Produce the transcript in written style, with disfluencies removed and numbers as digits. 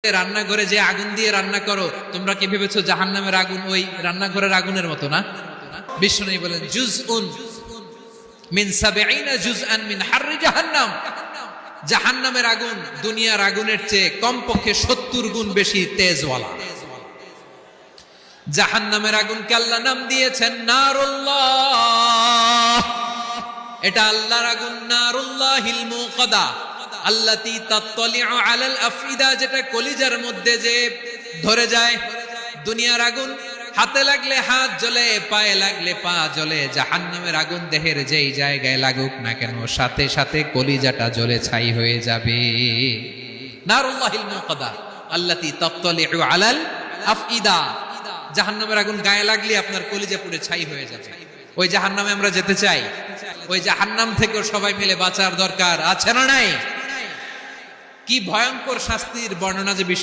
রান্নাঘরে যে আগুন দিয়ে রান্না করো, তোমরা কি ভেবেছো জাহান্নামের আগুন ওই রান্নাঘরের আগুনের মতো না? বিষ্ণু বলেন জুজউন মিন ৭০ জুজআন মিন হাররি জাহান্নাম। জাহান্নামের আগুন দুনিয়ার আগুনের চেয়ে কমপক্ষে ৭০ গুণ বেশি তেজওয়ালা। জাহান্নামের আগুনকে আল্লাহ নাম দিয়েছেন নারুল্লাহ। এটা আল্লাহর আগুন, নারুল্লাহিল মুকাদা আল্লাতী তাত্তালিউ আলাল আফইদা, যেটা কলিজার মধ্যে যে ধরে যায়। দুনিয়ার আগুন হাতে লাগলে হাত জ্বলে, পায়ে লাগলে পা জ্বলে। জাহান্নামের আগুন দেহের যেই জায়গায় লাগুক না কেন, সাথে সাথে কলিজাটা জ্বলে ছাই হয়ে যাবে। নারুল্লাহিল মুকাদা আল্লাতী তাত্তালিউ আলাল আফইদা। জাহান্নামের আগুন গায়ে লাগলে আপনার কলিজা পুড়ে ছাই হয়ে যাবে। ওই জাহান্নামে আমরা যেতে চাই? ওই জাহান্নাম থেকেও সবাই মিলে বাঁচার দরকার আছে না নাই? কি ভয়ঙ্কর শাস্তির বর্ণনা যে